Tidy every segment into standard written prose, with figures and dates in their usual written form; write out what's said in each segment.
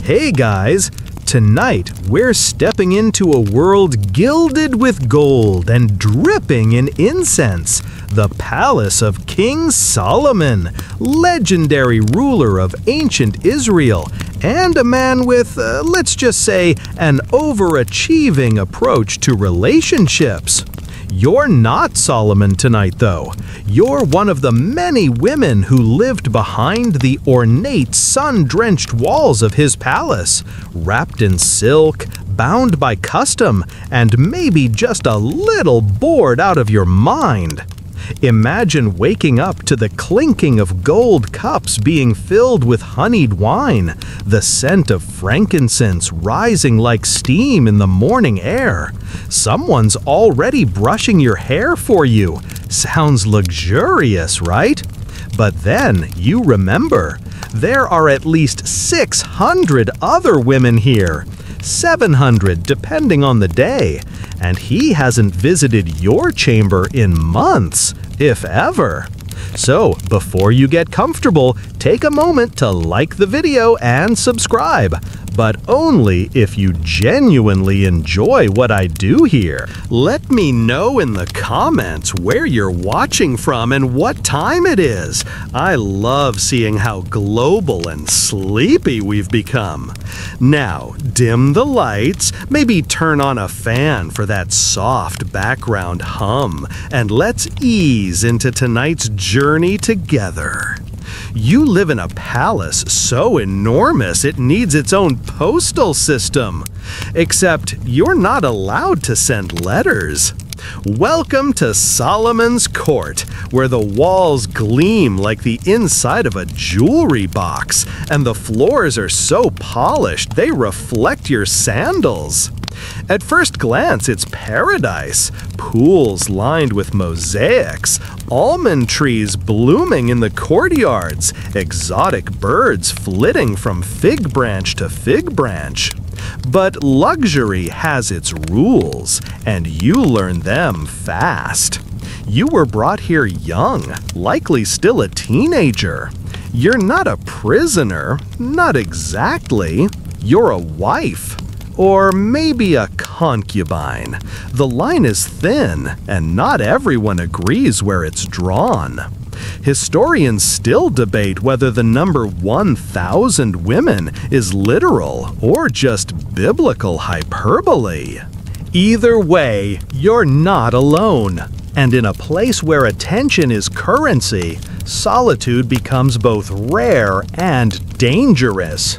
Hey guys! Tonight, we're stepping into a world gilded with gold and dripping in incense. The palace of King Solomon, legendary ruler of ancient Israel, and a man with, let's just say, an overachieving approach to relationships. You're not Solomon tonight, though. You're one of the many women who lived behind the ornate, sun-drenched walls of his palace, wrapped in silk, bound by custom, and maybe just a little bored out of your mind. Imagine waking up to the clinking of gold cups being filled with honeyed wine, the scent of frankincense rising like steam in the morning air. Someone's already brushing your hair for you. Sounds luxurious, right? But then you remember, there are at least 600 other women here. 700 depending on the day, and he hasn't visited your chamber in months, if ever. So, before you get comfortable, take a moment to like the video and subscribe, but only if you genuinely enjoy what I do here. Let me know in the comments where you're watching from and what time it is. I love seeing how global and sleepy we've become. Now, dim the lights, maybe turn on a fan for that soft background hum, and let's ease into tonight's journey together. You live in a palace so enormous it needs its own postal system. Except you're not allowed to send letters. Welcome to Solomon's Court, where the walls gleam like the inside of a jewelry box, and the floors are so polished they reflect your sandals. At first glance, it's paradise. Pools lined with mosaics, almond trees blooming in the courtyards, exotic birds flitting from fig branch to fig branch. But luxury has its rules, and you learn them fast. You were brought here young, likely still a teenager. You're not a prisoner, not exactly. You're a wife. Or maybe a concubine. The line is thin, and not everyone agrees where it's drawn. Historians still debate whether the number 1,000 women is literal or just biblical hyperbole. Either way, you're not alone. And in a place where attention is currency, solitude becomes both rare and dangerous.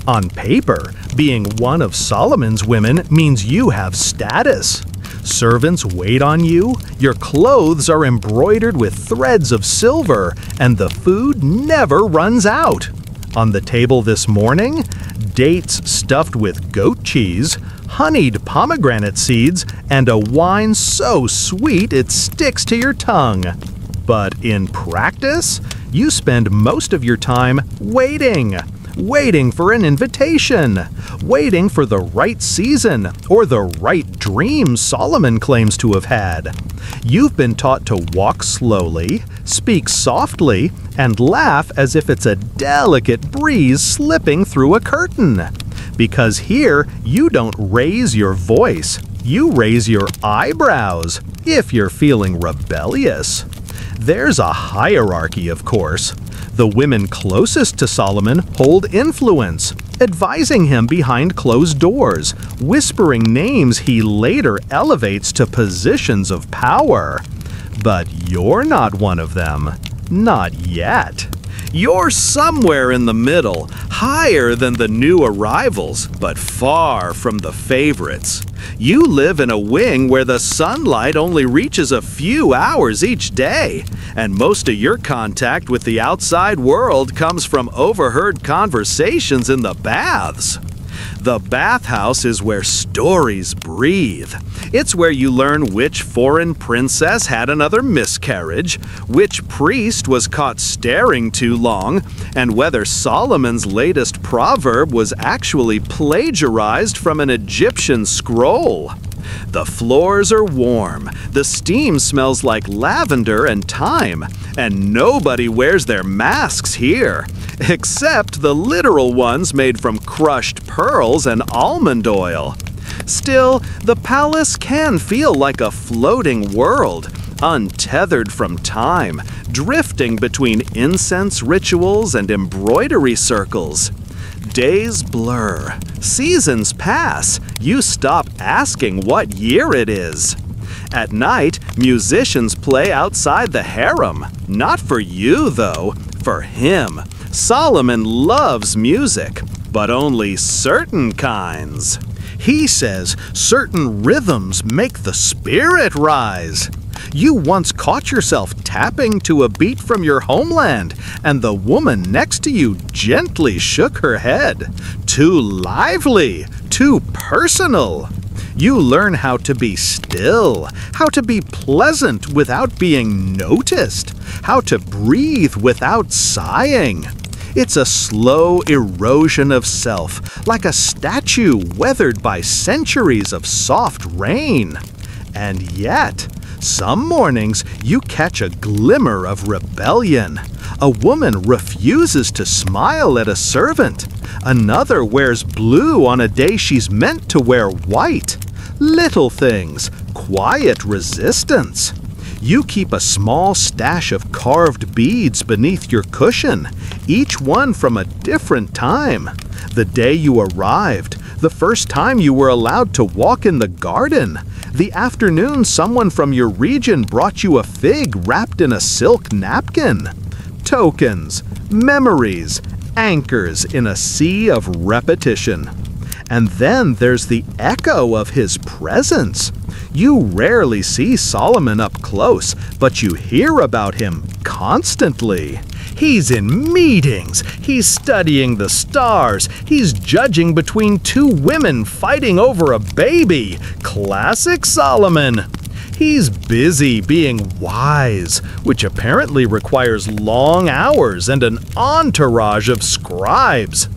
On paper, being one of Solomon's women means you have status. Servants wait on you, your clothes are embroidered with threads of silver, and the food never runs out. On the table this morning, dates stuffed with goat cheese, honeyed pomegranate seeds, and a wine so sweet it sticks to your tongue. But in practice, you spend most of your time waiting for an invitation, waiting for the right season or the right dream Solomon claims to have had. You've been taught to walk slowly, speak softly, and laugh as if it's a delicate breeze slipping through a curtain. Because here, you don't raise your voice, you raise your eyebrows if you're feeling rebellious. There's a hierarchy, of course. The women closest to Solomon hold influence, advising him behind closed doors, whispering names he later elevates to positions of power. But you're not one of them. Not yet. You're somewhere in the middle, higher than the new arrivals, but far from the favorites. You live in a wing where the sunlight only reaches a few hours each day, and most of your contact with the outside world comes from overheard conversations in the baths. The bathhouse is where stories breathe. It's where you learn which foreign princess had another miscarriage, which priest was caught staring too long, and whether Solomon's latest proverb was actually plagiarized from an Egyptian scroll. The floors are warm, the steam smells like lavender and thyme, and nobody wears their masks here, except the literal ones made from crushed pearls and almond oil. Still, the palace can feel like a floating world, untethered from time, drifting between incense rituals and embroidery circles. Days blur, seasons pass, you stop asking what year it is. At night, musicians play outside the harem. Not for you, though, for him. Solomon loves music, but only certain kinds. He says certain rhythms make the spirit rise. You once caught yourself tapping to a beat from your homeland, and the woman next to you gently shook her head. Too lively, too personal. You learn how to be still, how to be pleasant without being noticed, how to breathe without sighing. It's a slow erosion of self, like a statue weathered by centuries of soft rain. And yet, some mornings you catch a glimmer of rebellion. A woman refuses to smile at a servant. Another wears blue on a day she's meant to wear white. Little things, quiet resistance. You keep a small stash of carved beads beneath your cushion, each one from a different time. The day you arrived, the first time you were allowed to walk in the garden, the afternoon someone from your region brought you a fig wrapped in a silk napkin. Tokens, memories, anchors in a sea of repetition. And then there's the echo of his presence. You rarely see Solomon up close, but you hear about him constantly. He's in meetings, he's studying the stars, he's judging between two women fighting over a baby. Classic Solomon. He's busy being wise, which apparently requires long hours and an entourage of scribes.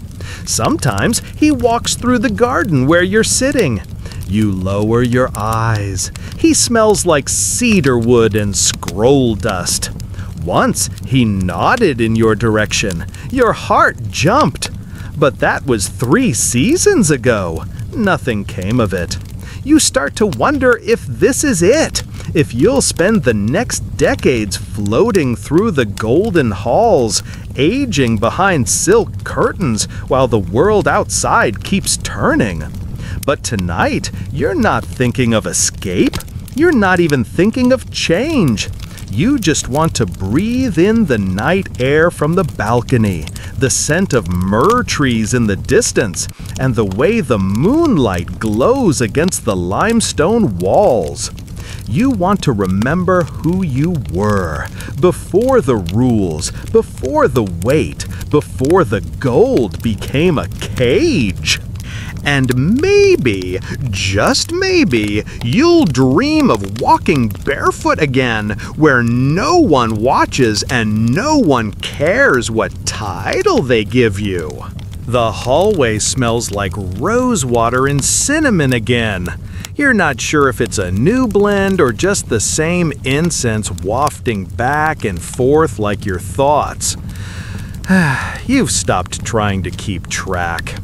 Sometimes he walks through the garden where you're sitting. You lower your eyes. He smells like cedar wood and scroll dust. Once he nodded in your direction. Your heart jumped. But that was 3 seasons ago. Nothing came of it. You start to wonder if this is it. If you'll spend the next decades floating through the golden halls, aging behind silk curtains while the world outside keeps turning. But tonight, you're not thinking of escape. You're not even thinking of change. You just want to breathe in the night air from the balcony, the scent of myrrh trees in the distance, and the way the moonlight glows against the limestone walls. You want to remember who you were, before the rules, before the weight, before the gold became a cage. And maybe, just maybe, you'll dream of walking barefoot again, where no one watches and no one cares what title they give you. The hallway smells like rose water and cinnamon again. You're not sure if it's a new blend or just the same incense wafting back and forth like your thoughts. You've stopped trying to keep track.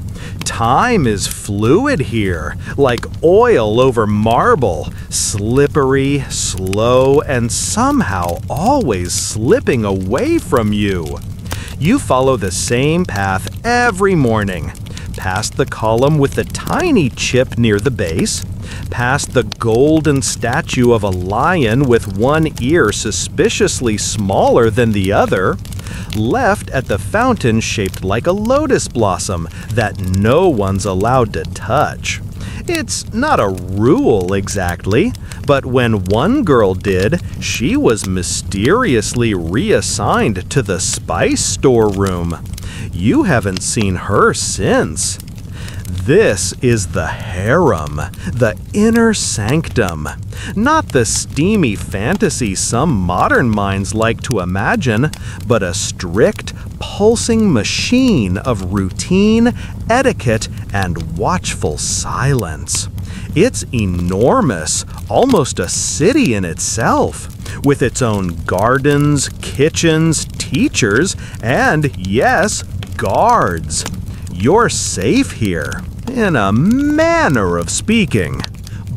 Time is fluid here, like oil over marble, slippery, slow, and somehow always slipping away from you. You follow the same path every morning, past the column with the tiny chip near the base, past the golden statue of a lion with one ear suspiciously smaller than the other, left at the fountain shaped like a lotus blossom that no one's allowed to touch. It's not a rule exactly, but when one girl did, she was mysteriously reassigned to the spice storeroom. You haven't seen her since. This is the harem, the inner sanctum. Not the steamy fantasy some modern minds like to imagine, but a strict, pulsing machine of routine, etiquette, and watchful silence. It's enormous, almost a city in itself, with its own gardens, kitchens, teachers, and, yes, guards. You're safe here, in a manner of speaking.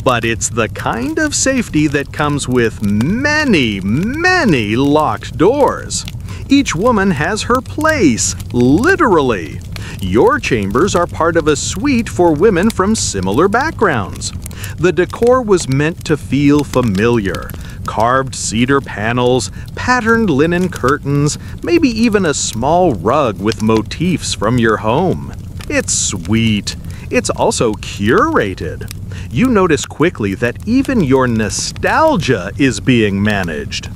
But it's the kind of safety that comes with many, many locked doors. Each woman has her place, literally. Your chambers are part of a suite for women from similar backgrounds. The decor was meant to feel familiar. Carved cedar panels, patterned linen curtains, maybe even a small rug with motifs from your home. It's sweet. It's also curated. You notice quickly that even your nostalgia is being managed.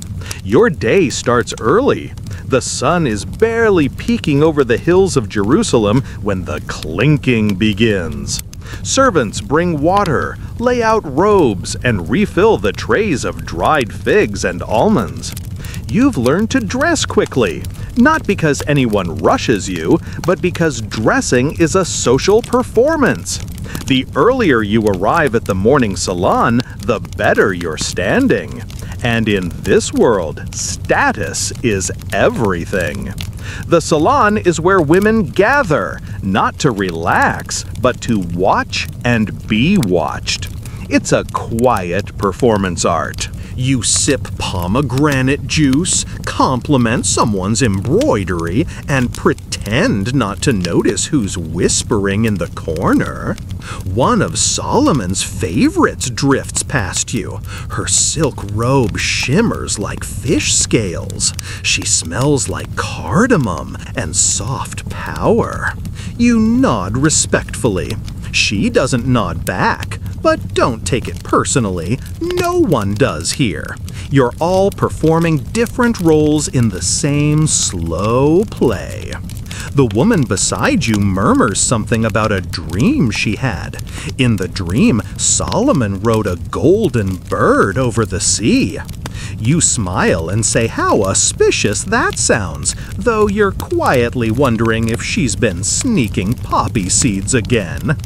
Your day starts early. The sun is barely peeking over the hills of Jerusalem when the clinking begins. Servants bring water, lay out robes, and refill the trays of dried figs and almonds. You've learned to dress quickly, not because anyone rushes you, but because dressing is a social performance. The earlier you arrive at the morning salon, the better you're standing. And in this world, status is everything. The salon is where women gather, not to relax, but to watch and be watched. It's a quiet performance art. You sip pomegranate juice, compliment someone's embroidery, and pretend not to notice who's whispering in the corner. One of Solomon's favorites drifts past you. Her silk robe shimmers like fish scales. She smells like cardamom and soft power. You nod respectfully. She doesn't nod back, but don't take it personally. No one does here. You're all performing different roles in the same slow play. The woman beside you murmurs something about a dream she had. In the dream, Solomon rode a golden bird over the sea. You smile and say how auspicious that sounds, though you're quietly wondering if she's been sneaking poppy seeds again.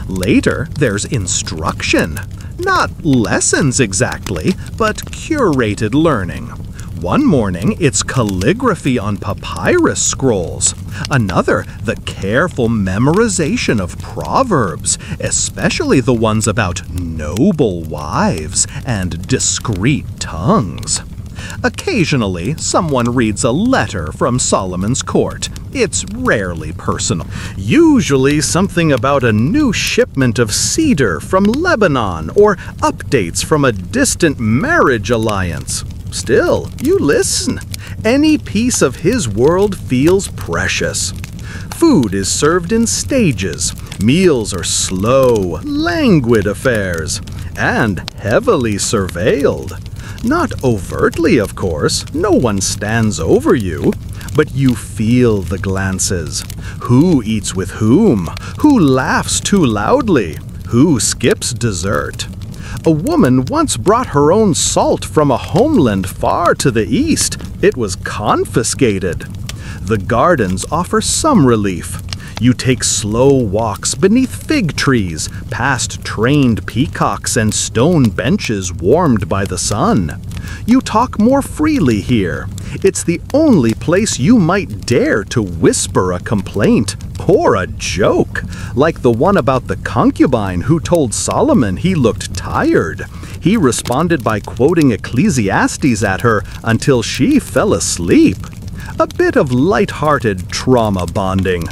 Later, there's instruction. Not lessons exactly, but curated learning. One morning, it's calligraphy on papyrus scrolls. Another, the careful memorization of proverbs, especially the ones about noble wives and discreet tongues. Occasionally, someone reads a letter from Solomon's court. It's rarely personal. Usually something about a new shipment of cedar from Lebanon or updates from a distant marriage alliance. Still, you listen. Any piece of his world feels precious. Food is served in stages. Meals are slow, languid affairs, and heavily surveilled. Not overtly, of course. No one stands over you. But you feel the glances. Who eats with whom? Who laughs too loudly? Who skips dessert? A woman once brought her own salt from a homeland far to the east. It was confiscated. The gardens offer some relief. You take slow walks beneath fig trees, past trained peacocks and stone benches warmed by the sun. You talk more freely here. It's the only place you might dare to whisper a complaint or a joke, like the one about the concubine who told Solomon he looked tired. He responded by quoting Ecclesiastes at her until she fell asleep. A bit of light-hearted trauma bonding.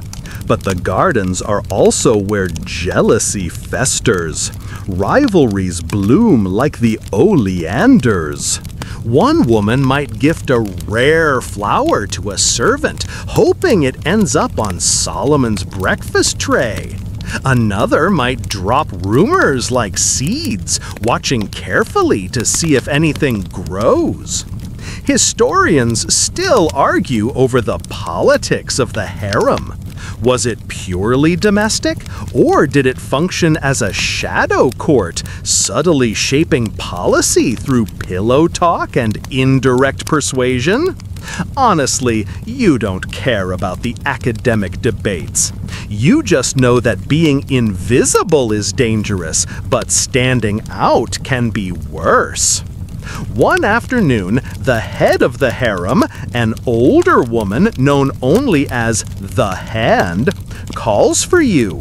But the gardens are also where jealousy festers. Rivalries bloom like the oleanders. One woman might gift a rare flower to a servant, hoping it ends up on Solomon's breakfast tray. Another might drop rumors like seeds, watching carefully to see if anything grows. Historians still argue over the politics of the harem. Was it purely domestic, or did it function as a shadow court, subtly shaping policy through pillow talk and indirect persuasion? Honestly, you don't care about the academic debates. You just know that being invisible is dangerous, but standing out can be worse. One afternoon, the head of the harem, an older woman known only as the Hand, calls for you.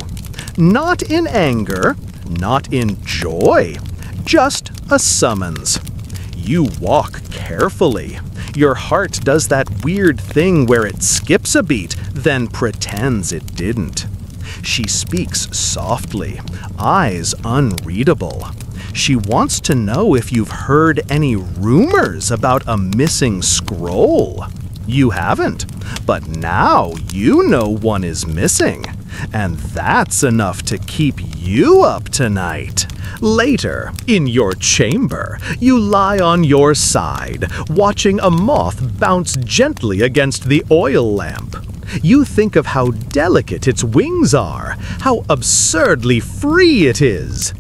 Not in anger, not in joy, just a summons. You walk carefully. Your heart does that weird thing where it skips a beat, then pretends it didn't. She speaks softly, eyes unreadable. She wants to know if you've heard any rumors about a missing scroll. You haven't, but now you know one is missing. And that's enough to keep you up tonight. Later, in your chamber, you lie on your side, watching a moth bounce gently against the oil lamp. You think of how delicate its wings are, how absurdly free it is.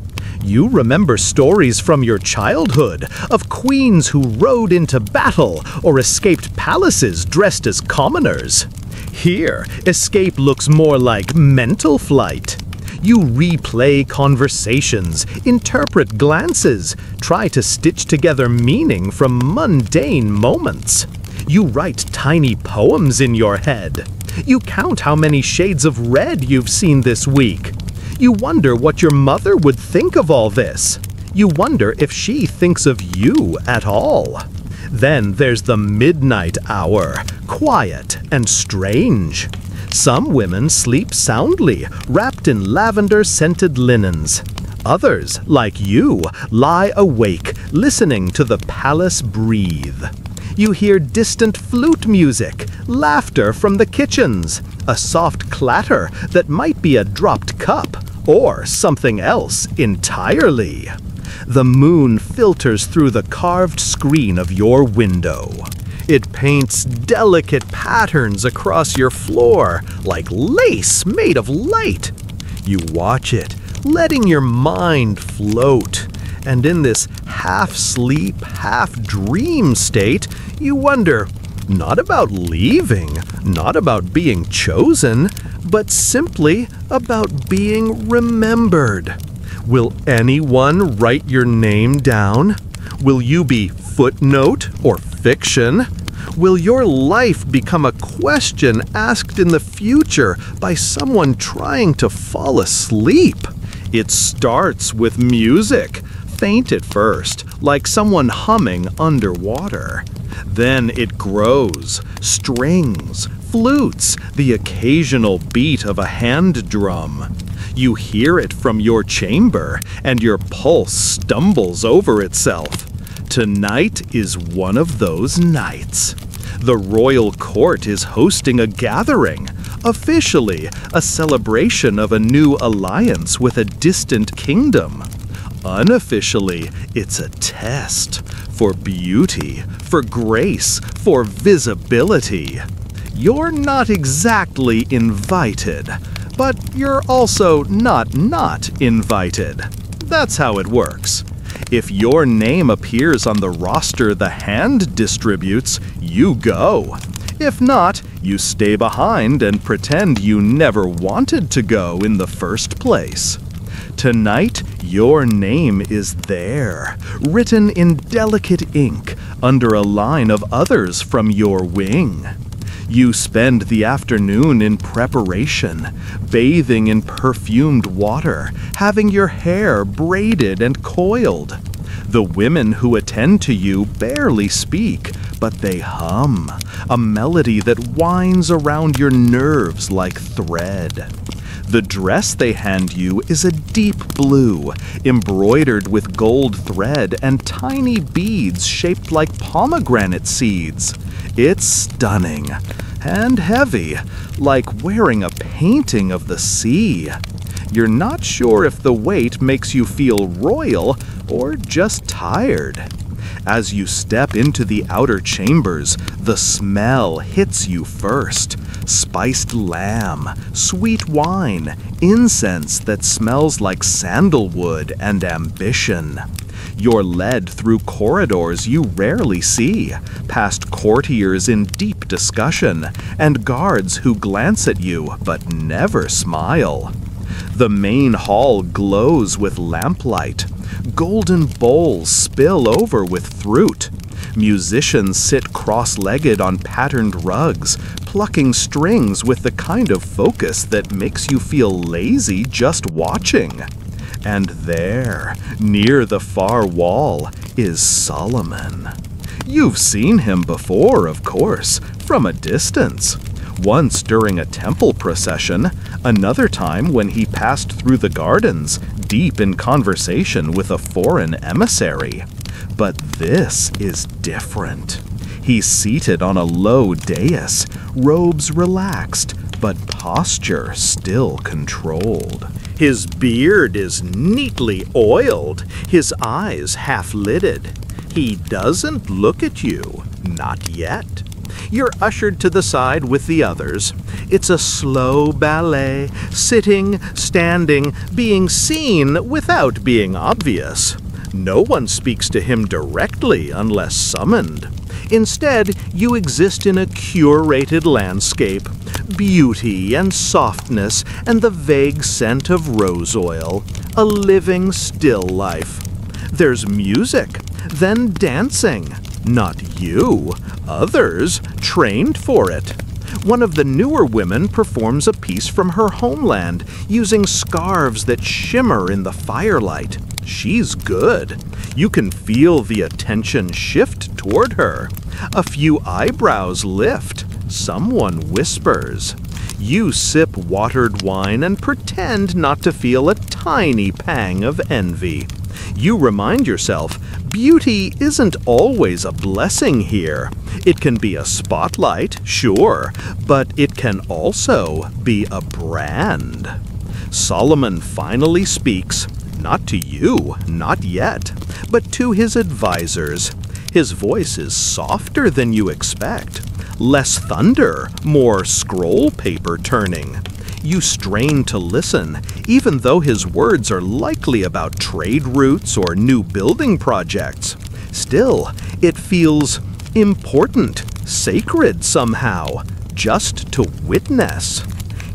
You remember stories from your childhood of queens who rode into battle or escaped palaces dressed as commoners. Here, escape looks more like mental flight. You replay conversations, interpret glances, try to stitch together meaning from mundane moments. You write tiny poems in your head. You count how many shades of red you've seen this week. You wonder what your mother would think of all this. You wonder if she thinks of you at all. Then there's the midnight hour, quiet and strange. Some women sleep soundly, wrapped in lavender-scented linens. Others, like you, lie awake, listening to the palace breathe. You hear distant flute music, laughter from the kitchens, a soft clatter that might be a dropped cup, or something else entirely. The moon filters through the carved screen of your window. It paints delicate patterns across your floor, like lace made of light. You watch it, letting your mind float. And in this half-sleep, half-dream state, you wonder, not about leaving, not about being chosen, but simply about being remembered. Will anyone write your name down? Will you be footnote or fiction? Will your life become a question asked in the future by someone trying to fall asleep? It starts with music, faint at first, like someone humming underwater. Then it grows, strings, flutes, the occasional beat of a hand drum. You hear it from your chamber, and your pulse stumbles over itself. Tonight is one of those nights. The royal court is hosting a gathering, officially a celebration of a new alliance with a distant kingdom. Unofficially, it's a test for beauty, for grace, for visibility. You're not exactly invited, but you're also not invited. That's how it works. If your name appears on the roster the Hand distributes, you go. If not, you stay behind and pretend you never wanted to go in the first place. Tonight, your name is there, written in delicate ink under a line of others from your wing. You spend the afternoon in preparation, bathing in perfumed water, having your hair braided and coiled. The women who attend to you barely speak, but they hum, a melody that winds around your nerves like thread. The dress they hand you is a deep blue, embroidered with gold thread and tiny beads shaped like pomegranate seeds. It's stunning and heavy, like wearing a painting of the sea. You're not sure if the weight makes you feel royal or just tired. As you step into the outer chambers, the smell hits you first. Spiced lamb, sweet wine, incense that smells like sandalwood and ambition. You're led through corridors you rarely see, past courtiers in deep discussion, and guards who glance at you but never smile. The main hall glows with lamplight. Golden bowls spill over with fruit. Musicians sit cross-legged on patterned rugs, plucking strings with the kind of focus that makes you feel lazy just watching. And there, near the far wall, is Solomon. You've seen him before, of course, from a distance. Once during a temple procession, another time when he passed through the gardens, deep in conversation with a foreign emissary. But this is different. He's seated on a low dais, robes relaxed, but posture still controlled. His beard is neatly oiled, his eyes half-lidded. He doesn't look at you, not yet. You're ushered to the side with the others. It's a slow ballet, sitting, standing, being seen without being obvious. No one speaks to him directly unless summoned. Instead, you exist in a curated landscape, beauty and softness and the vague scent of rose oil, a living still life. There's music, then dancing. Not you, others trained for it. One of the newer women performs a piece from her homeland, using scarves that shimmer in the firelight. She's good. You can feel the attention shift toward her. A few eyebrows lift. Someone whispers. You sip watered wine and pretend not to feel a tiny pang of envy. You remind yourself, beauty isn't always a blessing here. It can be a spotlight, sure, but it can also be a brand. Solomon finally speaks, not to you, not yet, but to his advisors. His voice is softer than you expect. Less thunder, more scroll paper turning. You strain to listen, even though his words are likely about trade routes or new building projects. Still, it feels important, sacred somehow, just to witness.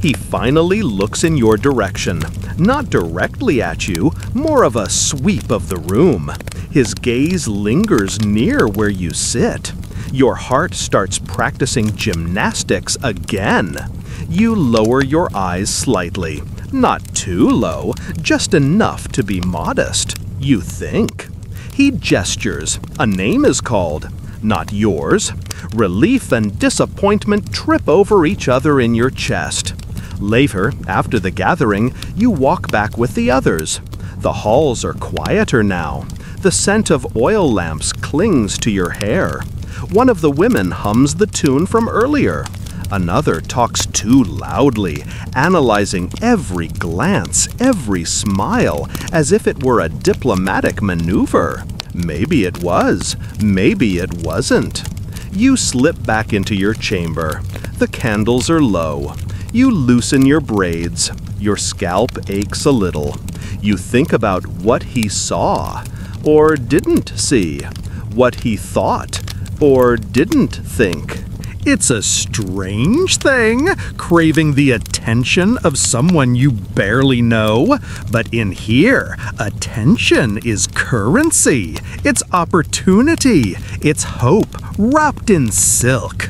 He finally looks in your direction, not directly at you, more of a sweep of the room. His gaze lingers near where you sit. Your heart starts practicing gymnastics again. You lower your eyes slightly, not too low, just enough to be modest, you think. He gestures. A name is called, not yours. Relief and disappointment trip over each other in your chest. Later, after the gathering, you walk back with the others. The halls are quieter now. The scent of oil lamps clings to your hair. One of the women hums the tune from earlier. Another talks too loudly, analyzing every glance, every smile, as if it were a diplomatic maneuver. Maybe it was, maybe it wasn't. You slip back into your chamber. The candles are low. You loosen your braids. Your scalp aches a little. You think about what he saw, or didn't see, what he thought, or didn't think. It's a strange thing, craving the attention of someone you barely know. But in here, attention is currency. It's opportunity. It's hope wrapped in silk.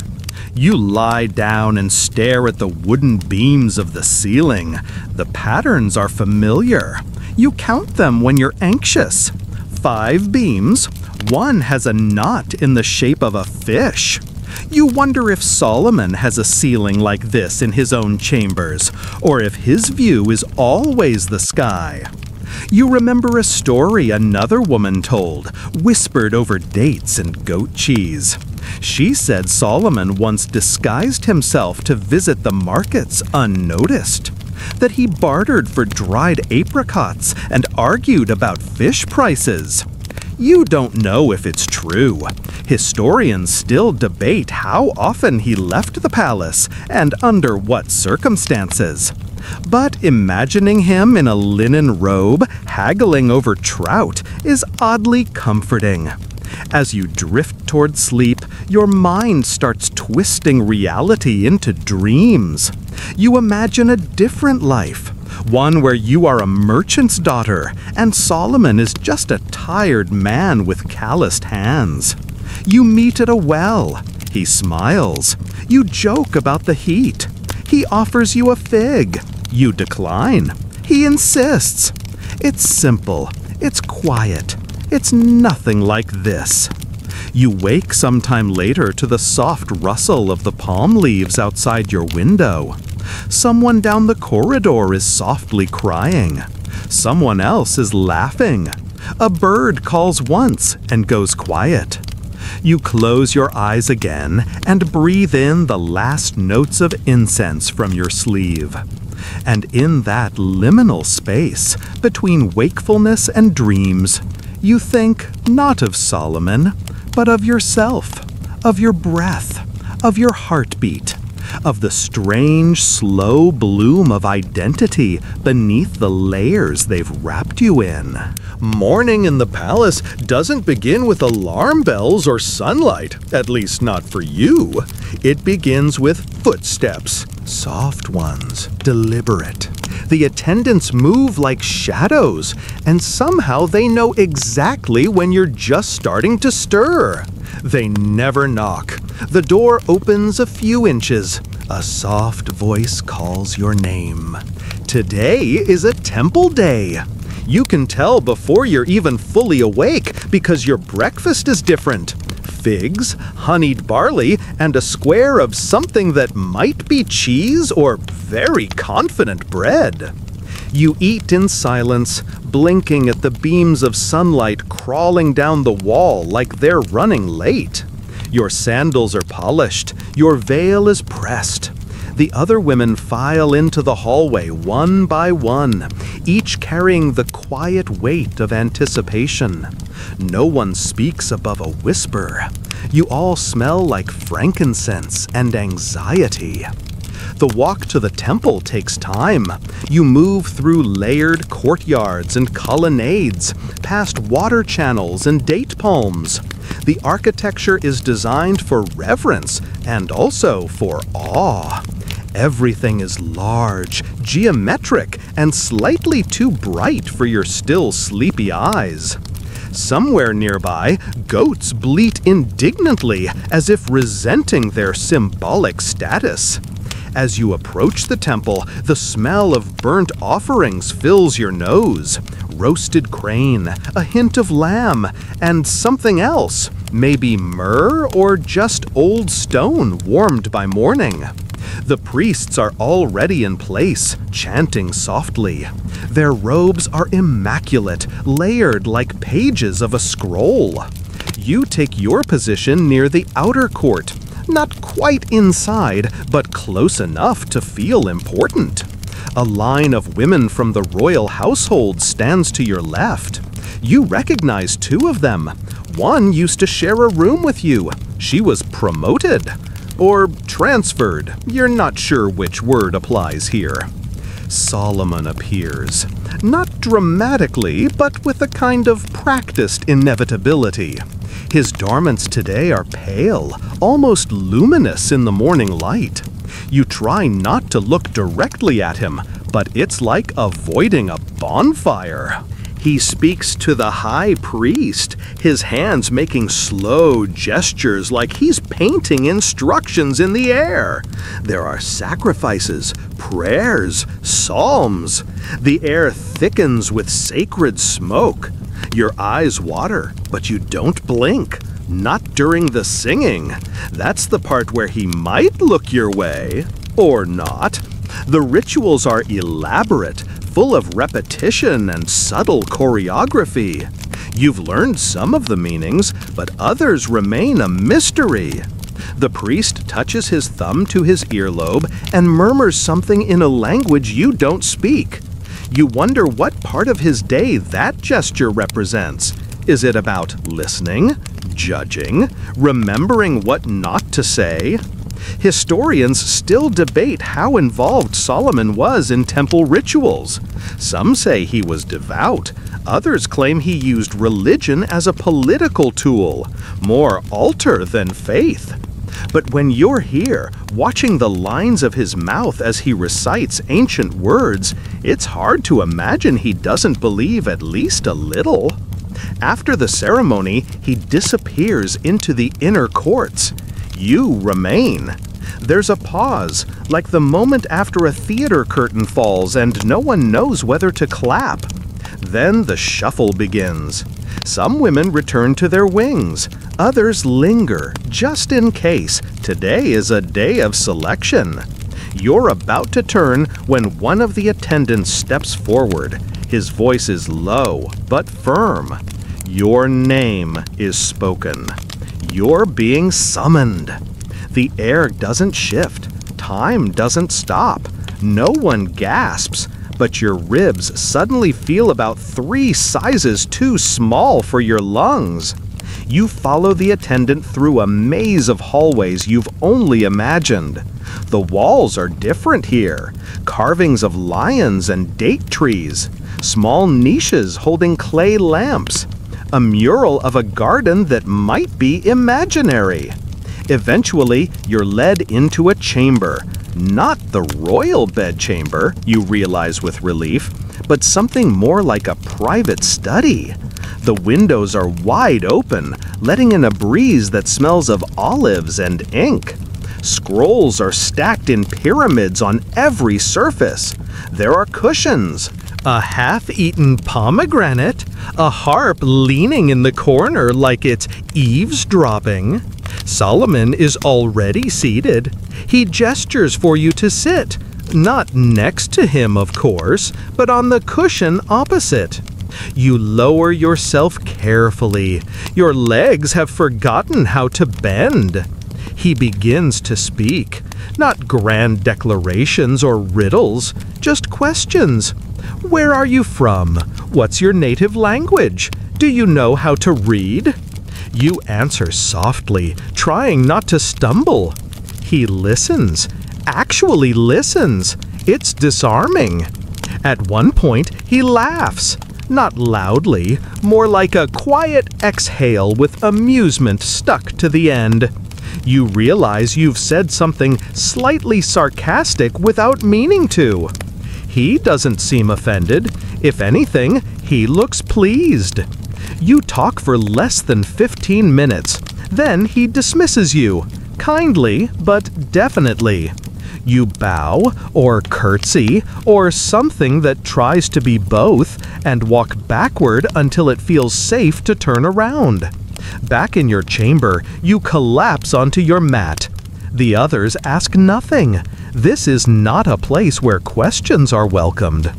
You lie down and stare at the wooden beams of the ceiling. The patterns are familiar. You count them when you're anxious. 5 beams. One has a knot in the shape of a fish. You wonder if Solomon has a ceiling like this in his own chambers, or if his view is always the sky. You remember a story another woman told, whispered over dates and goat cheese. She said Solomon once disguised himself to visit the markets unnoticed, that he bartered for dried apricots and argued about fish prices. You don't know if it's true. Historians still debate how often he left the palace and under what circumstances. But imagining him in a linen robe haggling over trout is oddly comforting. As you drift toward sleep, your mind starts twisting reality into dreams. You imagine a different life, one where you are a merchant's daughter and Solomon is just a tired man with calloused hands. You meet at a well. He smiles. You joke about the heat. He offers you a fig. You decline. He insists. It's simple. It's quiet. It's nothing like this. You wake sometime later to the soft rustle of the palm leaves outside your window. Someone down the corridor is softly crying. Someone else is laughing. A bird calls once and goes quiet. You close your eyes again and breathe in the last notes of incense from your sleeve. And in that liminal space between wakefulness and dreams, you think not of Solomon, but of yourself, of your breath, of your heartbeat, of the strange, slow bloom of identity beneath the layers they've wrapped you in. Morning in the palace doesn't begin with alarm bells or sunlight, at least not for you. It begins with footsteps, soft ones, deliberate. The attendants move like shadows, and somehow they know exactly when you're just starting to stir. They never knock. The door opens a few inches. A soft voice calls your name. Today is a temple day. You can tell before you're even fully awake because your breakfast is different. Figs, honeyed barley, and a square of something that might be cheese or very confident bread. You eat in silence, blinking at the beams of sunlight crawling down the wall like they're running late. Your sandals are polished, your veil is pressed. The other women file into the hallway one by one, each carrying the quiet weight of anticipation. No one speaks above a whisper. You all smell like frankincense and anxiety. The walk to the temple takes time. You move through layered courtyards and colonnades, past water channels and date palms. The architecture is designed for reverence and also for awe. Everything is large, geometric, and slightly too bright for your still sleepy eyes. Somewhere nearby, goats bleat indignantly as if resenting their symbolic status. As you approach the temple, the smell of burnt offerings fills your nose. Roasted crane, a hint of lamb, and something else, maybe myrrh or just old stone warmed by morning. The priests are already in place, chanting softly. Their robes are immaculate, layered like pages of a scroll. You take your position near the outer court, not quite inside, but close enough to feel important. A line of women from the royal household stands to your left. You recognize two of them. One used to share a room with you. She was promoted. Or transferred. You're not sure which word applies here. Solomon appears. Not dramatically, but with a kind of practiced inevitability. His garments today are pale, almost luminous in the morning light. You try not to look directly at him, but it's like avoiding a bonfire. He speaks to the high priest, his hands making slow gestures like he's painting instructions in the air. There are sacrifices, prayers, psalms. The air thickens with sacred smoke. Your eyes water, but you don't blink. Not during the singing. That's the part where he might look your way. Or not. The rituals are elaborate, full of repetition and subtle choreography. You've learned some of the meanings, but others remain a mystery. The priest touches his thumb to his earlobe and murmurs something in a language you don't speak. You wonder what part of his day that gesture represents. Is it about listening, judging, remembering what not to say? Historians still debate how involved Solomon was in temple rituals. Some say he was devout. Others claim he used religion as a political tool, more altar than faith. But when you're here, watching the lines of his mouth as he recites ancient words, it's hard to imagine he doesn't believe at least a little. After the ceremony, he disappears into the inner courts. You remain. There's a pause, like the moment after a theater curtain falls and no one knows whether to clap. Then the shuffle begins. Some women return to their wings. Others linger, just in case. Today is a day of selection. You're about to turn when one of the attendants steps forward. His voice is low, but firm. Your name is spoken. You're being summoned. The air doesn't shift. Time doesn't stop. No one gasps. But your ribs suddenly feel about 3 sizes too small for your lungs. You follow the attendant through a maze of hallways you've only imagined. The walls are different here. Carvings of lions and date trees. Small niches holding clay lamps. A mural of a garden that might be imaginary. Eventually, you're led into a chamber. Not the royal bedchamber, you realize with relief, but something more like a private study. The windows are wide open, letting in a breeze that smells of olives and ink. Scrolls are stacked in pyramids on every surface. There are cushions, a half-eaten pomegranate, a harp leaning in the corner like it's eavesdropping. Solomon is already seated. He gestures for you to sit, not next to him, of course, but on the cushion opposite. You lower yourself carefully. Your legs have forgotten how to bend. He begins to speak, not grand declarations or riddles, just questions. Where are you from? What's your native language? Do you know how to read? You answer softly, trying not to stumble. He listens, actually listens. It's disarming. At one point, he laughs, not loudly, more like a quiet exhale with amusement stuck to the end. You realize you've said something slightly sarcastic without meaning to. He doesn't seem offended. If anything, he looks pleased. You talk for less than 15 minutes. Then he dismisses you, kindly but definitely. You bow, or curtsy, or something that tries to be both, and walk backward until it feels safe to turn around. Back in your chamber, you collapse onto your mat. The others ask nothing. This is not a place where questions are welcomed.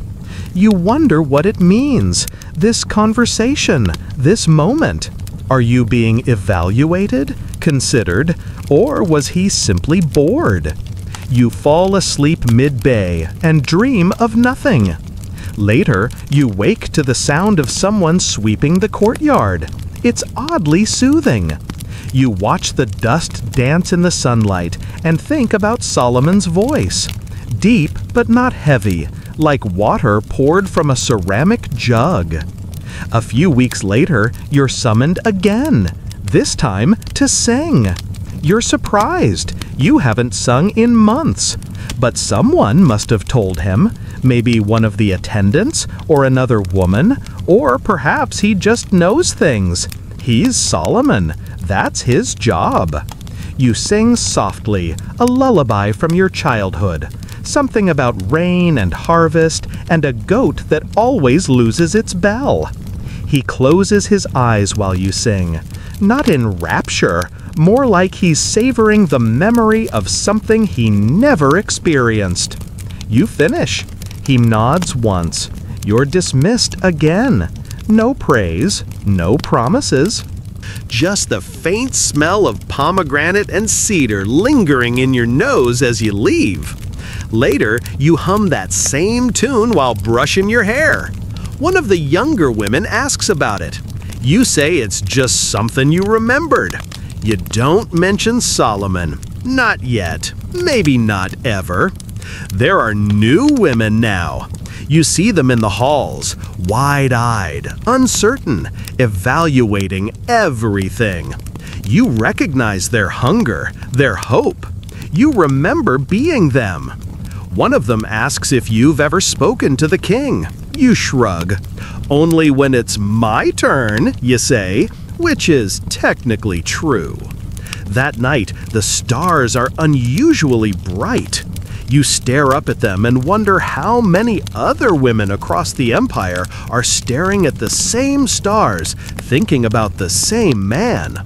You wonder what it means, this conversation, this moment. Are you being evaluated, considered, or was he simply bored? You fall asleep mid-bay and dream of nothing. Later, you wake to the sound of someone sweeping the courtyard. It's oddly soothing. You watch the dust dance in the sunlight and think about Solomon's voice. Deep but not heavy, like water poured from a ceramic jug. A few weeks later, you're summoned again, this time to sing. You're surprised. You haven't sung in months. But someone must have told him, maybe one of the attendants, or another woman, or perhaps he just knows things. He's Solomon. That's his job. You sing softly, a lullaby from your childhood. Something about rain and harvest and a goat that always loses its bell. He closes his eyes while you sing, not in rapture, more like he's savoring the memory of something he never experienced. You finish. He nods once. You're dismissed again. No praise, no promises. Just the faint smell of pomegranate and cedar lingering in your nose as you leave. Later, you hum that same tune while brushing your hair. One of the younger women asks about it. You say it's just something you remembered. You don't mention Solomon. Not yet. Maybe not ever. There are new women now. You see them in the halls, wide-eyed, uncertain, evaluating everything. You recognize their hunger, their hope. You remember being them. One of them asks if you've ever spoken to the king. You shrug. Only when it's my turn, you say, which is technically true. That night, the stars are unusually bright. You stare up at them and wonder how many other women across the empire are staring at the same stars, thinking about the same man.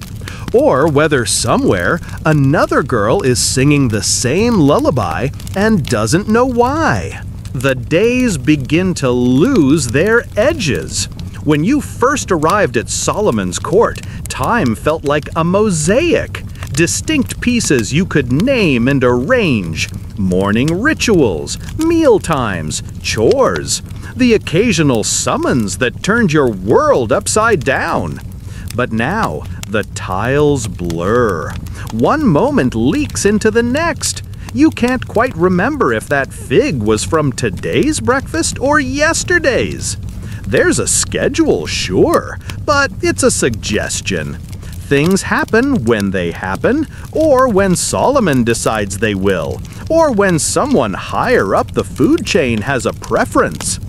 Or whether somewhere another girl is singing the same lullaby and doesn't know why. The days begin to lose their edges. When you first arrived at Solomon's court, time felt like a mosaic. Distinct pieces you could name and arrange. Morning rituals, meal times, chores. The occasional summons that turned your world upside down. But now, the tiles blur. One moment leaks into the next. You can't quite remember if that fig was from today's breakfast or yesterday's. There's a schedule, sure, but it's a suggestion. Things happen when they happen, or when Solomon decides they will, or when someone higher up the food chain has a preference.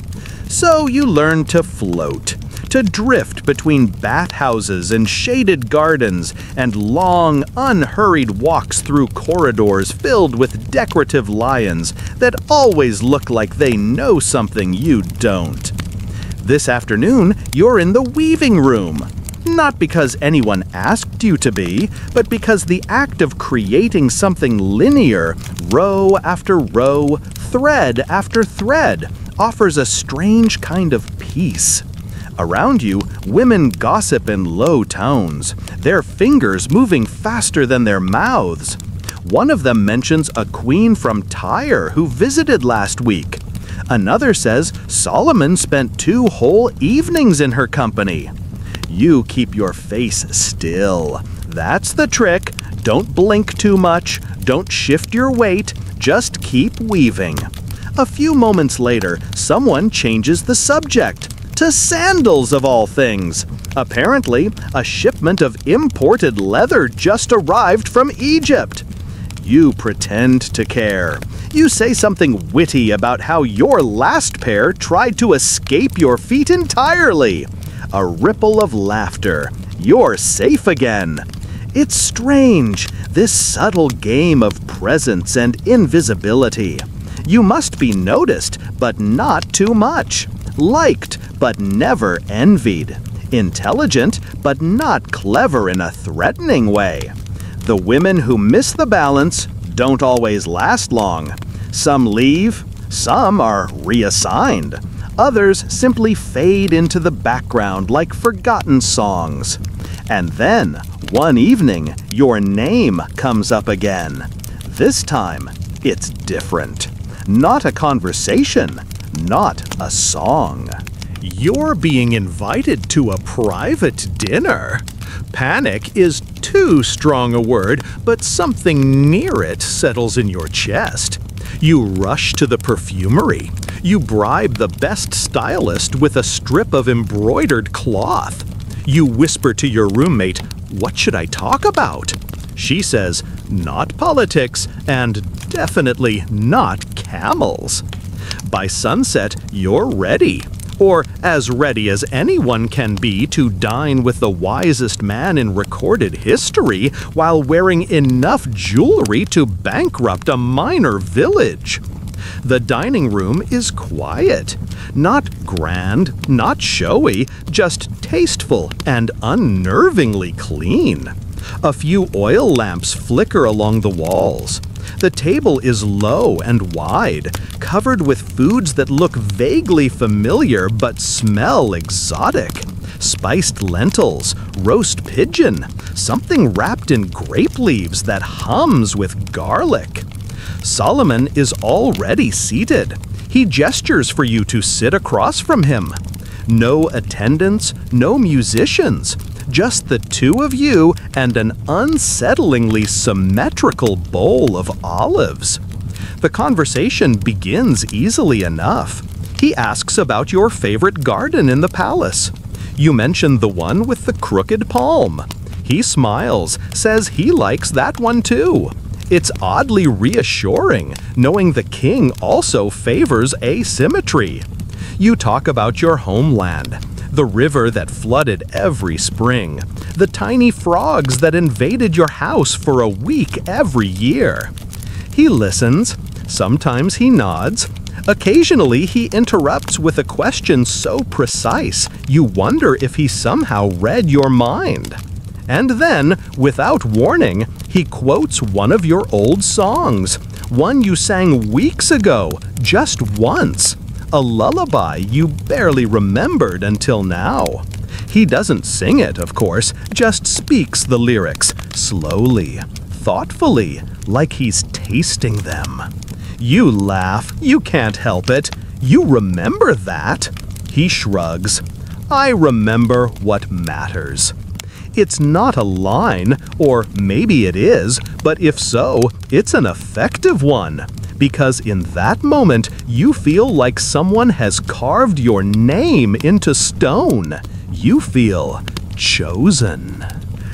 So you learn to float, to drift between bathhouses and shaded gardens and long, unhurried walks through corridors filled with decorative lions that always look like they know something you don't. This afternoon, you're in the weaving room. Not because anyone asked you to be, but because the act of creating something linear, row after row, thread after thread, offers a strange kind of peace. Around you, women gossip in low tones, their fingers moving faster than their mouths. One of them mentions a queen from Tyre who visited last week. Another says Solomon spent 2 whole evenings in her company. You keep your face still. That's the trick. Don't blink too much. Don't shift your weight. Just keep weaving. A few moments later, someone changes the subject. To sandals, of all things. Apparently, a shipment of imported leather just arrived from Egypt. You pretend to care. You say something witty about how your last pair tried to escape your feet entirely. A ripple of laughter. You're safe again. It's strange, this subtle game of presence and invisibility. You must be noticed, but not too much. Liked, but never envied. Intelligent, but not clever in a threatening way. The women who miss the balance don't always last long. Some leave, some are reassigned. Others simply fade into the background like forgotten songs. And then, one evening, your name comes up again. This time, it's different. Not a conversation, not a song. You're being invited to a private dinner. Panic is too strong a word, but something near it settles in your chest. You rush to the perfumery. You bribe the best stylist with a strip of embroidered cloth. You whisper to your roommate, "What should I talk about?" She says, "Not politics, and definitely not camels." By sunset, you're ready. Or as ready as anyone can be to dine with the wisest man in recorded history while wearing enough jewelry to bankrupt a minor village. The dining room is quiet. Not grand, not showy, just tasteful and unnervingly clean. A few oil lamps flicker along the walls. The table is low and wide, covered with foods that look vaguely familiar but smell exotic. Spiced lentils, roast pigeon, something wrapped in grape leaves that hums with garlic. Solomon is already seated. He gestures for you to sit across from him. No attendants, no musicians, just the two of you and an unsettlingly symmetrical bowl of olives. The conversation begins easily enough. He asks about your favorite garden in the palace. You mention the one with the crooked palm. He smiles, says he likes that one too. It's oddly reassuring, knowing the king also favors asymmetry. You talk about your homeland, the river that flooded every spring, the tiny frogs that invaded your house for a week every year. He listens. Sometimes he nods. Occasionally he interrupts with a question so precise you wonder if he somehow read your mind. And then, without warning, he quotes one of your old songs, one you sang weeks ago, just once, a lullaby you barely remembered until now. He doesn't sing it, of course, just speaks the lyrics, slowly, thoughtfully, like he's tasting them. You laugh, you can't help it. You remember that. He shrugs. I remember what matters. It's not a line, or maybe it is, but if so, it's an effective one. Because in that moment, you feel like someone has carved your name into stone. You feel chosen.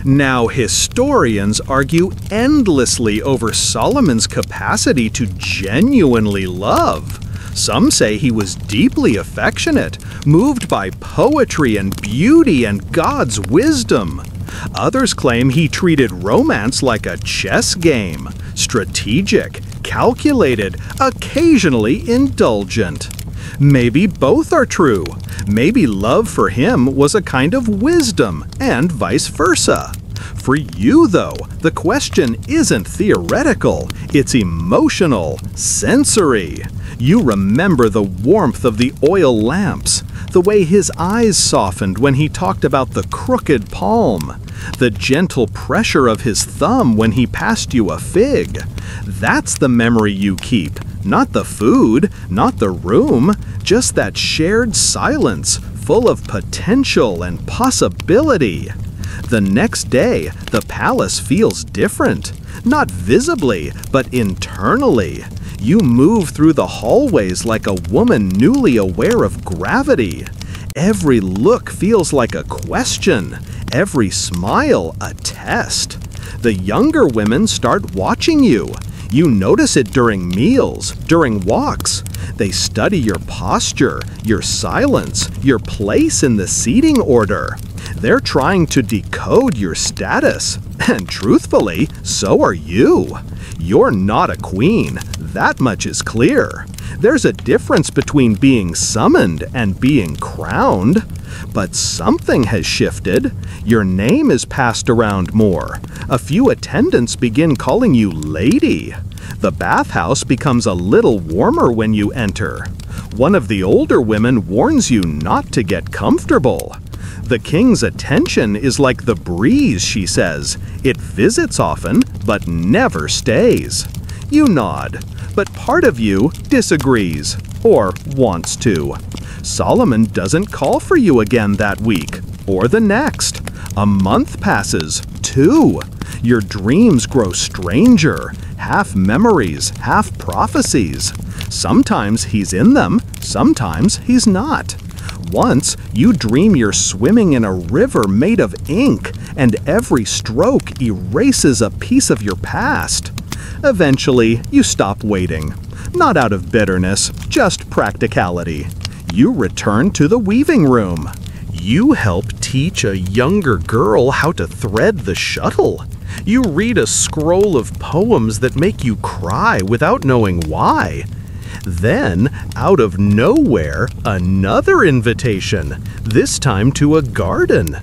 Now, historians argue endlessly over Solomon's capacity to genuinely love. Some say he was deeply affectionate, moved by poetry and beauty and God's wisdom. Others claim he treated romance like a chess game, strategic, calculated, occasionally indulgent. Maybe both are true. Maybe love for him was a kind of wisdom, and vice versa. For you, though, the question isn't theoretical, it's emotional, sensory. You remember the warmth of the oil lamps, the way his eyes softened when he talked about the crooked palm, the gentle pressure of his thumb when he passed you a fig. That's the memory you keep, not the food, not the room, just that shared silence, full of potential and possibility. The next day, the palace feels different, not visibly, but internally. You move through the hallways like a woman newly aware of gravity. Every look feels like a question, every smile a test. The younger women start watching you. You notice it during meals, during walks. They study your posture, your silence, your place in the seating order. They're trying to decode your status. And truthfully, so are you. You're not a queen. That much is clear. There's a difference between being summoned and being crowned. But something has shifted. Your name is passed around more. A few attendants begin calling you lady. The bathhouse becomes a little warmer when you enter. One of the older women warns you not to get comfortable. The king's attention is like the breeze, she says. It visits often, but never stays. You nod, but part of you disagrees, or wants to. Solomon doesn't call for you again that week, or the next. A month passes, 2. Your dreams grow stranger, half memories, half prophecies. Sometimes he's in them, sometimes he's not. Once, you dream you're swimming in a river made of ink, and every stroke erases a piece of your past. Eventually, you stop waiting. Not out of bitterness, just practicality. You return to the weaving room. You help teach a younger girl how to thread the shuttle. You read a scroll of poems that make you cry without knowing why. Then, out of nowhere, another invitation, this time to a garden.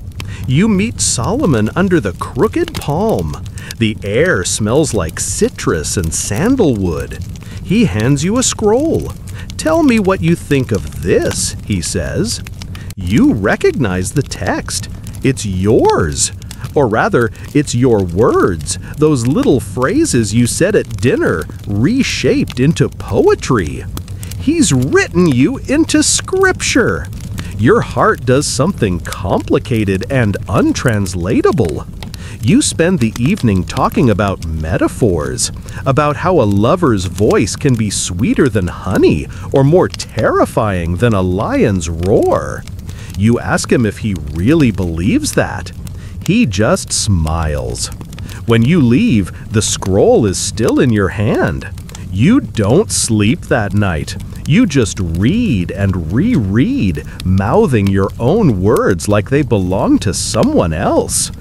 You meet Solomon under the crooked palm. The air smells like citrus and sandalwood. He hands you a scroll. "Tell me what you think of this," he says. You recognize the text. It's yours. Or rather, it's your words, those little phrases you said at dinner, reshaped into poetry. He's written you into scripture. Your heart does something complicated and untranslatable. You spend the evening talking about metaphors, about how a lover's voice can be sweeter than honey or more terrifying than a lion's roar. You ask him if he really believes that. He just smiles. When you leave, the scroll is still in your hand. You don't sleep that night. You just read and reread, mouthing your own words like they belong to someone else.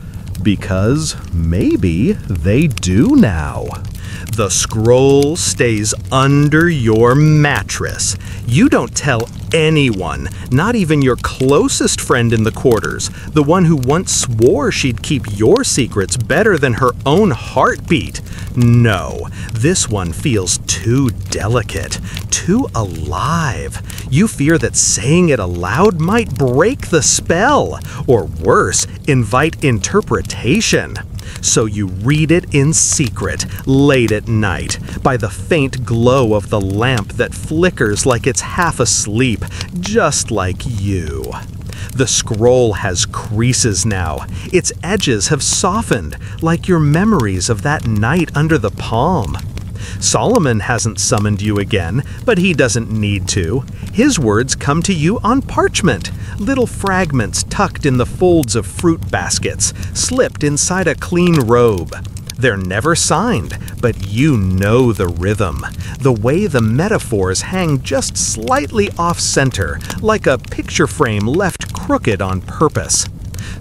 Because maybe they do now. The scroll stays under your mattress. You don't tell anyone, not even your closest friend in the quarters, the one who once swore she'd keep your secrets better than her own heartbeat. No, this one feels too delicate, too alive. You fear that saying it aloud might break the spell, or worse, invite interpretation. So you read it in secret, late at night, by the faint glow of the lamp that flickers like it's half asleep, just like you. The scroll has creases now. Its edges have softened, like your memories of that night under the palm. Solomon hasn't summoned you again, but he doesn't need to. His words come to you on parchment, little fragments tucked in the folds of fruit baskets, slipped inside a clean robe. They're never signed, but you know the rhythm, the way the metaphors hang just slightly off-center, like a picture frame left crooked on purpose.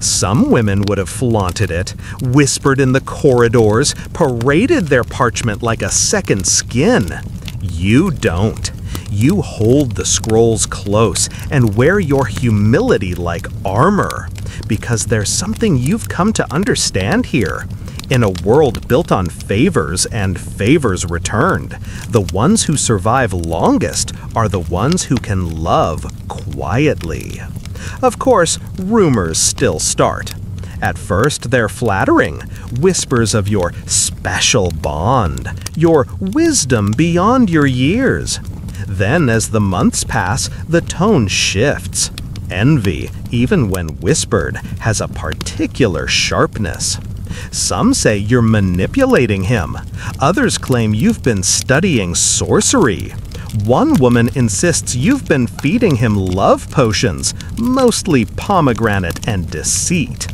Some women would have flaunted it, whispered in the corridors, paraded their parchment like a second skin. You don't. You hold the scrolls close and wear your humility like armor, because there's something you've come to understand here. In a world built on favors and favors returned, the ones who survive longest are the ones who can love quietly. Of course, rumors still start. At first, they're flattering, whispers of your special bond, your wisdom beyond your years. Then, as the months pass, the tone shifts. Envy, even when whispered, has a particular sharpness. Some say you're manipulating him. Others claim you've been studying sorcery. One woman insists you've been feeding him love potions, mostly pomegranate and deceit.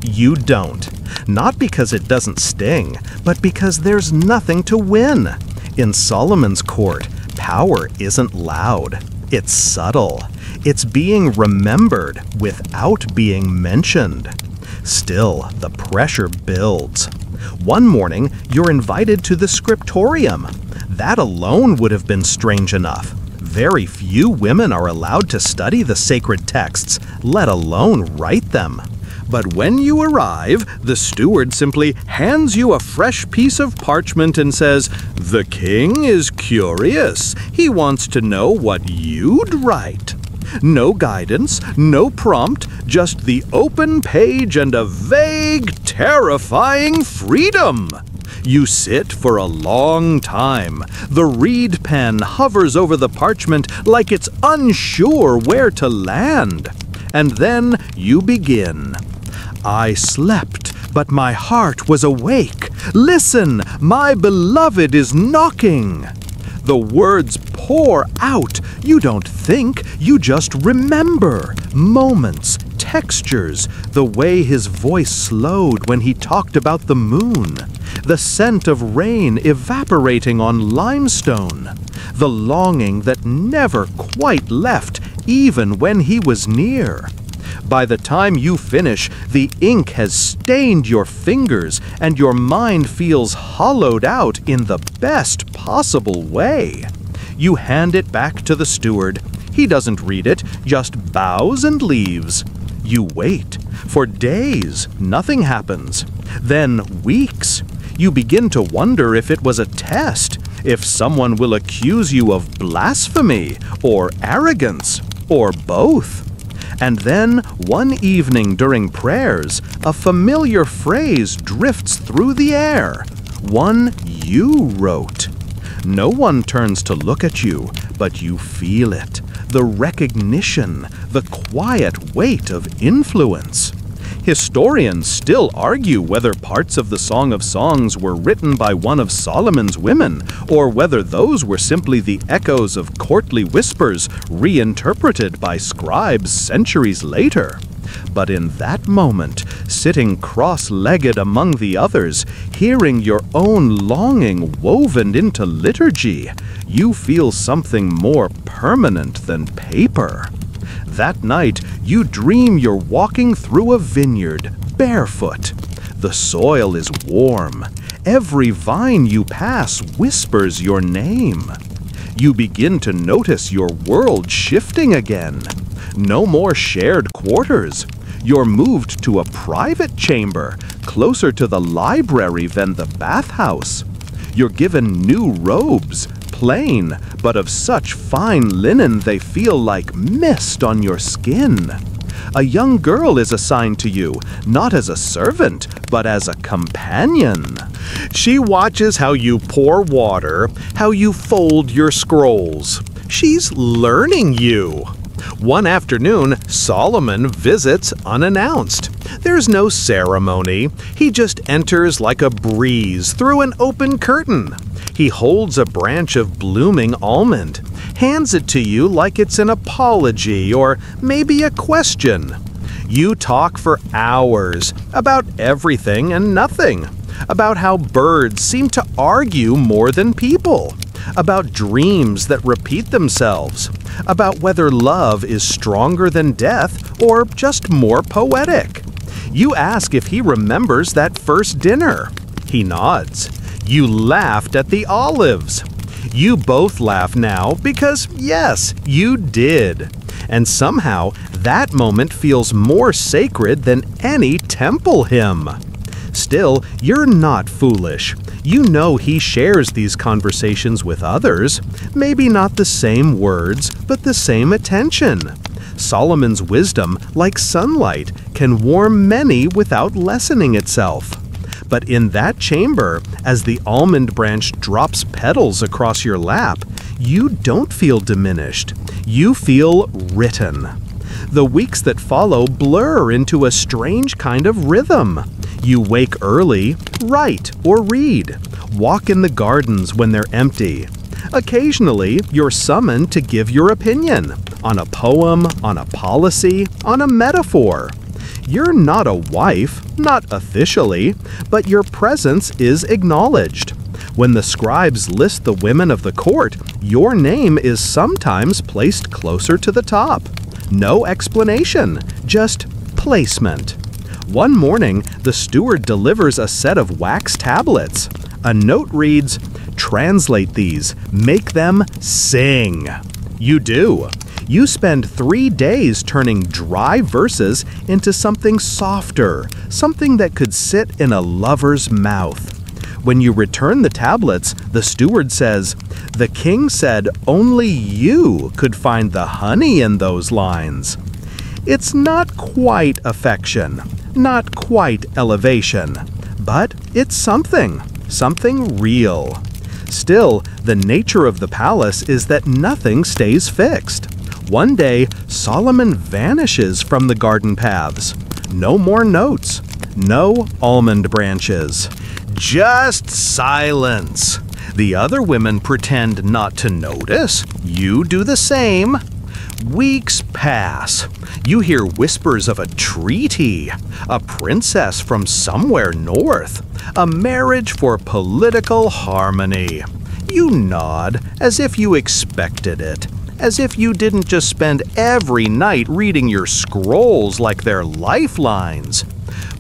You don't. Not because it doesn't sting, but because there's nothing to win. In Solomon's court, power isn't loud. It's subtle. It's being remembered without being mentioned. Still, the pressure builds. One morning, you're invited to the scriptorium. That alone would have been strange enough. Very few women are allowed to study the sacred texts, let alone write them. But when you arrive, the steward simply hands you a fresh piece of parchment and says, "The king is curious. He wants to know what you'd write." No guidance, no prompt, just the open page and a vague, terrifying freedom. You sit for a long time. The reed pen hovers over the parchment like it's unsure where to land. And then you begin. "I slept, but my heart was awake. Listen, my beloved is knocking." The words pour out. You don't think, you just remember. Moments, textures, the way his voice slowed when he talked about the moon, the scent of rain evaporating on limestone, the longing that never quite left even when he was near. By the time you finish, the ink has stained your fingers and your mind feels hollowed out in the best possible way. You hand it back to the steward. He doesn't read it, just bows and leaves. You wait. For days, nothing happens. Then weeks. You begin to wonder if it was a test, if someone will accuse you of blasphemy or arrogance or both. And then, one evening during prayers, a familiar phrase drifts through the air, one you wrote. No one turns to look at you, but you feel it. the recognition, the quiet weight of influence. Historians still argue whether parts of the Song of Songs were written by one of Solomon's women, or whether those were simply the echoes of courtly whispers reinterpreted by scribes centuries later. But in that moment, sitting cross-legged among the others, hearing your own longing woven into liturgy, you feel something more permanent than paper. That night, you dream you're walking through a vineyard, barefoot. The soil is warm. Every vine you pass whispers your name. You begin to notice your world shifting again. No more shared quarters. You're moved to a private chamber, closer to the library than the bathhouse. You're given new robes, plain, but of such fine linen they feel like mist on your skin. A young girl is assigned to you, not as a servant, but as a companion. She watches how you pour water, how you fold your scrolls. She's learning you. One afternoon, Solomon visits unannounced. There's no ceremony. He just enters like a breeze through an open curtain. He holds a branch of blooming almond, hands it to you like it's an apology or maybe a question. You talk for hours about everything and nothing, about how birds seem to argue more than people, about dreams that repeat themselves, about whether love is stronger than death or just more poetic. You ask if he remembers that first dinner. He nods. You laughed at the olives. You both laugh now because, yes, you did. And somehow, that moment feels more sacred than any temple hymn. Still, you're not foolish. You know he shares these conversations with others. Maybe not the same words, but the same attention. Solomon's wisdom, like sunlight, can warm many without lessening itself. But in that chamber, as the almond branch drops petals across your lap, you don't feel diminished. You feel written. The weeks that follow blur into a strange kind of rhythm. You wake early, write or read, walk in the gardens when they're empty. Occasionally, you're summoned to give your opinion on a poem, on a policy, on a metaphor. You're not a wife, not officially, but your presence is acknowledged. When the scribes list the women of the court, your name is sometimes placed closer to the top. No explanation, just placement. One morning, the steward delivers a set of wax tablets. A note reads, "Translate these, make them sing." You do. You spend 3 days turning dry verses into something softer, something that could sit in a lover's mouth. When you return the tablets, the steward says, "The king said only you could find the honey in those lines." It's not quite affection, not quite elevation, but it's something real. Still, the nature of the palace is that nothing stays fixed. One day, Solomon vanishes from the garden paths. No more notes, no almond branches. Just silence. The other women pretend not to notice. You do the same. Weeks pass. You hear whispers of a treaty, a princess from somewhere north, a marriage for political harmony. You nod as if you expected it, as if you didn't just spend every night reading your scrolls like they're lifelines.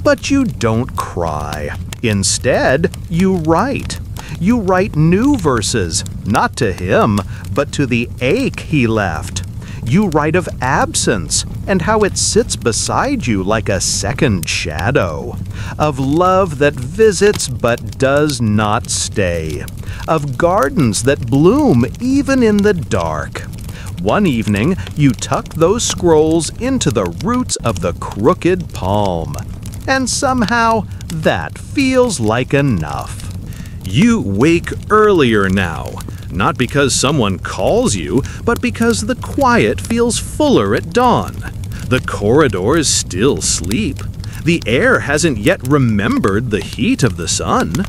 But you don't cry. Instead, you write. You write new verses, not to him, but to the ache he left. You write of absence and how it sits beside you like a second shadow, of love that visits but does not stay, of gardens that bloom even in the dark. One evening, you tuck those scrolls into the roots of the crooked palm, and somehow that feels like enough. You wake earlier now. Not because someone calls you, but because the quiet feels fuller at dawn. The corridors still sleep. The air hasn't yet remembered the heat of the sun.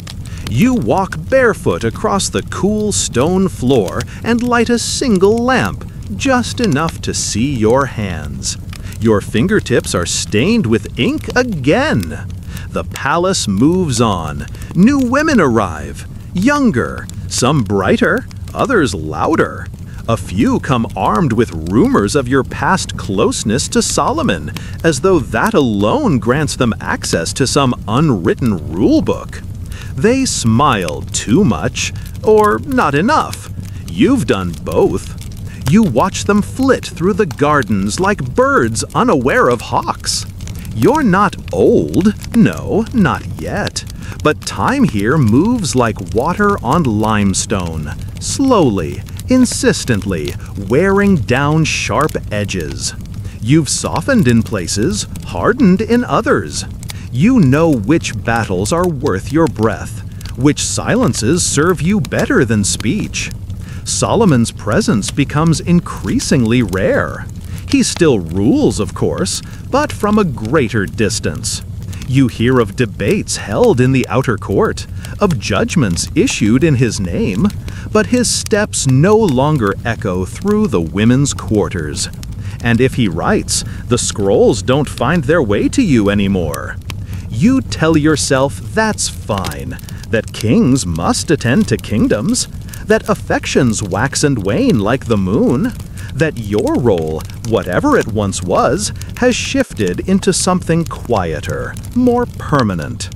You walk barefoot across the cool stone floor and light a single lamp, just enough to see your hands. Your fingertips are stained with ink again. The palace moves on. New women arrive, younger, some brighter, others louder. A few come armed with rumors of your past closeness to Solomon, as though that alone grants them access to some unwritten rulebook. They smile too much, or not enough. You've done both. You watch them flit through the gardens like birds unaware of hawks. You're not old, no, not yet. But time here moves like water on limestone, slowly, insistently, wearing down sharp edges. You've softened in places, hardened in others. You know which battles are worth your breath, which silences serve you better than speech. Solomon's presence becomes increasingly rare. He still rules, of course, but from a greater distance. You hear of debates held in the outer court, of judgments issued in his name, but his steps no longer echo through the women's quarters. And if he writes, the scrolls don't find their way to you anymore. You tell yourself that's fine, that kings must attend to kingdoms, that affections wax and wane like the moon, that your role, whatever it once was, has shifted into something quieter, more permanent.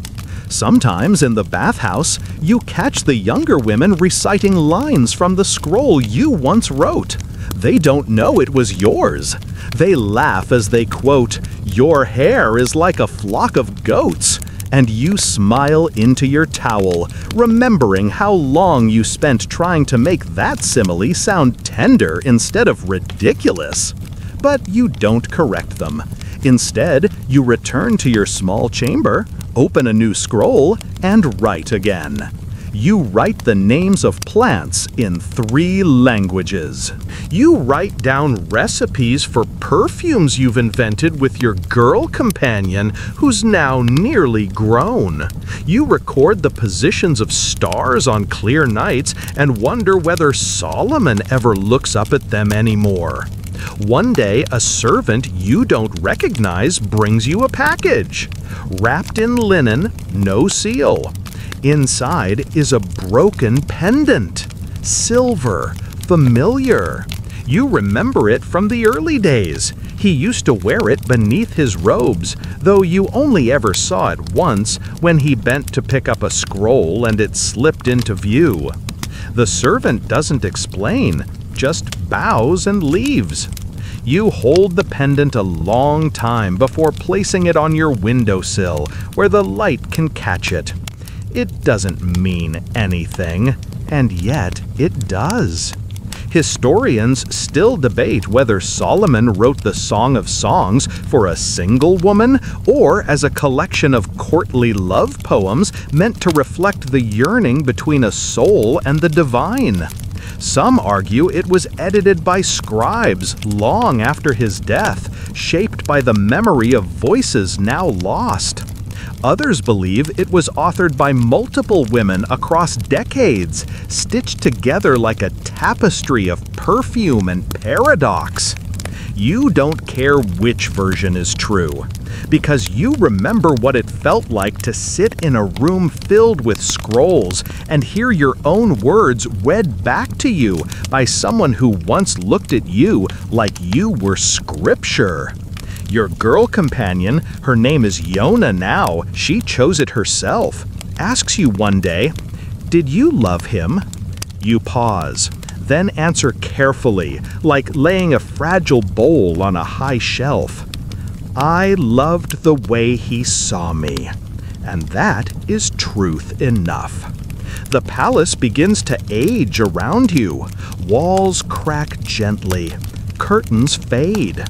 Sometimes in the bathhouse, you catch the younger women reciting lines from the scroll you once wrote. They don't know it was yours. They laugh as they quote, "Your hair is like a flock of goats," and you smile into your towel, remembering how long you spent trying to make that simile sound tender instead of ridiculous. But you don't correct them. Instead, you return to your small chamber, open a new scroll, and write again. You write the names of plants in 3 languages. You write down recipes for perfumes you've invented with your girl companion, who's now nearly grown. You record the positions of stars on clear nights and wonder whether Solomon ever looks up at them anymore. One day, a servant you don't recognize brings you a package. Wrapped in linen, no seal. Inside is a broken pendant. Silver, familiar. You remember it from the early days. He used to wear it beneath his robes, though you only ever saw it once when he bent to pick up a scroll and it slipped into view. The servant doesn't explain, just bows and leaves. You hold the pendant a long time before placing it on your windowsill, where the light can catch it. It doesn't mean anything, and yet it does. Historians still debate whether Solomon wrote the Song of Songs for a single woman or as a collection of courtly love poems meant to reflect the yearning between a soul and the divine. Some argue it was edited by scribes long after his death, shaped by the memory of voices now lost. Others believe it was authored by multiple women across decades, stitched together like a tapestry of perfume and paradox. You don't care which version is true, because you remember what it felt like to sit in a room filled with scrolls and hear your own words read back to you by someone who once looked at you like you were scripture. Your girl companion, her name is Yona now, she chose it herself, asks you one day, "Did you love him?" You pause, then answer carefully, like laying a fragile bowl on a high shelf. "I loved the way he saw me." And that is truth enough. The palace begins to age around you. Walls crack gently. Curtains fade.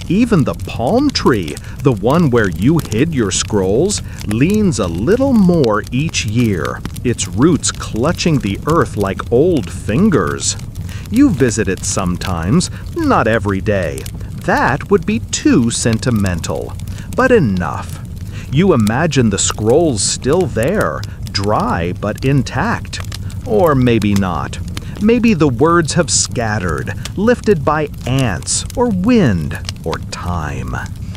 Even the palm tree, the one where you hid your scrolls, leans a little more each year, its roots clutching the earth like old fingers. You visit it sometimes, not every day. That would be too sentimental, but enough. You imagine the scrolls still there, dry but intact. Or maybe not. Maybe the words have scattered, lifted by ants, or wind, or time.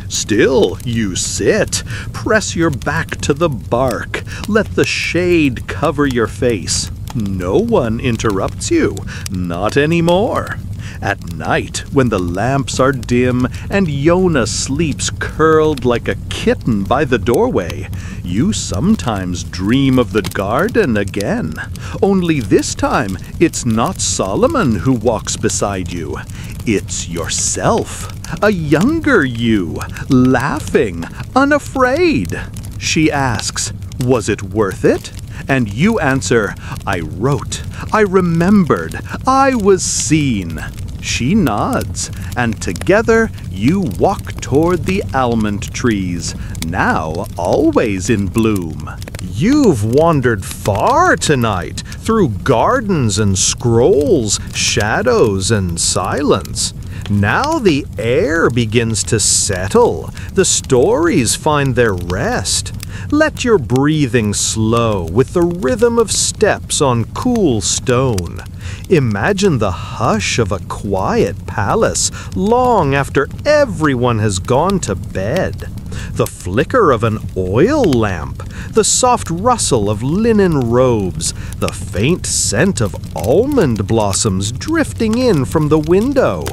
Still you sit, press your back to the bark, let the shade cover your face. No one interrupts you, not anymore. At night, when the lamps are dim and Yona sleeps curled like a kitten by the doorway, you sometimes dream of the garden again. Only this time, it's not Solomon who walks beside you. It's yourself, a younger you, laughing, unafraid. She asks, "Was it worth it?" And you answer, "I wrote, I remembered, I was seen." She nods, and together you walk toward the almond trees, now always in bloom. You've wandered far tonight, through gardens and scrolls, shadows and silence. Now the air begins to settle, the stories find their rest. Let your breathing slow with the rhythm of steps on cool stone. Imagine the hush of a quiet palace long after everyone has gone to bed. The flicker of an oil lamp, the soft rustle of linen robes, the faint scent of almond blossoms drifting in from the window.